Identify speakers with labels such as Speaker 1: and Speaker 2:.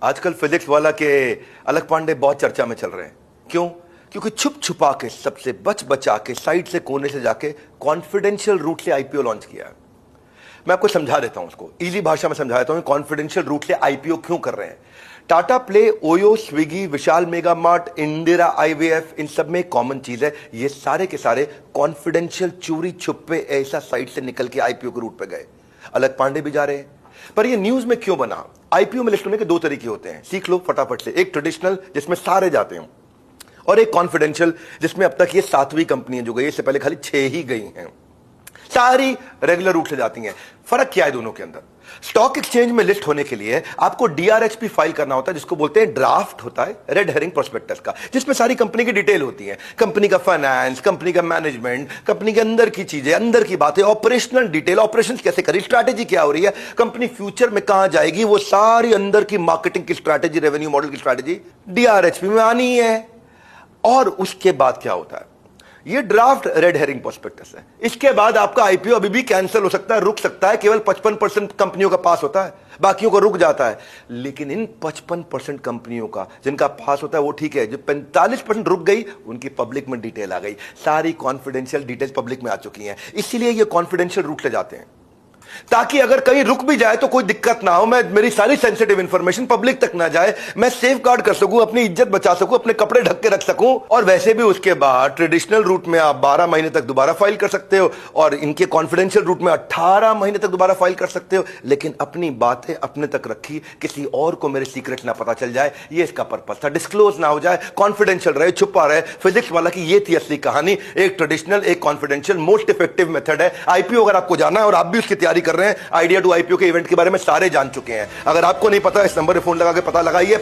Speaker 1: आजकल फिजिक्स वाला के अलख पांडे बहुत चर्चा में चल रहे हैं। क्यों? क्योंकि छुप छुपा के, सबसे बच बचा के, साइड से, कोने से जाके कॉन्फिडेंशियल रूट से आईपीओ लॉन्च किया है। मैं आपको समझा देता हूं, उसको इजी भाषा में समझा देता हूं। कॉन्फिडेंशियल रूट से आईपीओ क्यों कर रहे हैं? टाटा प्ले, ओयो, स्विगी, विशाल मेगा मार्ट, इंदिरा आईवीएफ, इन सब में कॉमन चीज है, ये सारे के सारे कॉन्फिडेंशियल चोरी छुपे ऐसा साइड से निकल के आईपीओ के रूट पे गए। अलख पांडे भी जा रहे हैं। पर ये न्यूज में क्यों बना? आईपीओ में लिस्ट होने के दो तरीके होते हैं, सीख लो फटाफट से। एक ट्रेडिशनल जिसमें सारे जाते हैं, और एक कॉन्फिडेंशियल जिसमें अब तक ये 7वीं कंपनी जो गई, इससे पहले खाली 6 ही गई हैं, सारी रेगुलर रूट से जाती हैं। फर्क क्या है दोनों के अंदर? स्टॉक एक्सचेंज में लिस्ट होने के लिए आपको डीआरएचपी फाइल करना होता है, जिसको बोलते हैं ड्राफ्ट होता है, रेड हेरिंग प्रोस्पेक्टस का, जिसमें सारी कंपनी की डिटेल होती है, कंपनी का फाइनेंस, कंपनी का मैनेजमेंट, कंपनी के अंदर की चीजें, अंदर की बातें, ऑपरेशनल डिटेल, ऑपरेशंस कैसे करी, स्ट्रैटेजी क्या हो रही है, कंपनी फ्यूचर में कहां जाएगी, वो सारी अंदर की मार्केटिंग की स्ट्रैटेजी, रेवेन्यू मॉडल की स्ट्रैटेजी डीआरएचपी में आनी है। और उसके बाद क्या होता है? ये ड्राफ्ट रेड हेरिंग प्रोस्पेक्टस है। इसके बाद आपका आईपीओ अभी भी कैंसिल हो सकता है, रुक सकता है। केवल 55% कंपनियों का पास होता है, बाकियों को रुक जाता है। लेकिन इन 55% कंपनियों का जिनका पास होता है वो ठीक है, जो 45% रुक गई उनकी पब्लिक में डिटेल आ गई, सारी कॉन्फिडेंशियल डिटेल्स पब्लिक में आ चुकी हैं। इसीलिए ये कॉन्फिडेंशियल रूट ले जाते हैं, ताकि अगर कहीं रुक भी जाए तो कोई दिक्कत ना हो, मेरी सारी सेंसिटिव इंफॉर्मेशन पब्लिक तक ना जाए, मैं सेफ गार्ड कर सकूं, अपनी इज्जत बचा सकूं, अपने कपड़े ढक के रख सकूं। और वैसे भी उसके बाद ट्रेडिशनल रूट में आप 12 महीने तक दोबारा फाइल कर सकते हो, और इनके कॉन्फिडेंशियल रूट में 18 महीने तक दोबारा फाइल कर सकते हो। लेकिन अपनी बातें अपने तक रखी, किसी और को मेरे सीक्रेट ना पता चल जाए, ये इसका पर्पस था। डिस्क्लोज ना हो जाए, कॉन्फिडेंशियल रहे, छुपा रहे। फिजिक्स वाला की ये थी असली कहानी, एक ट्रेडिशनल, एक कॉन्फिडेंशियल, मोस्ट इफेक्टिव मेथड है। आईपीओ अगर आपको जाना है और आप भी उसकी तैयारी कर रहे हैं, आइडिया टू आईपीओ के इवेंट के बारे में सारे जान चुके हैं। अगर आपको नहीं पता, इस नंबर पे फोन लगा के पता लगाइए।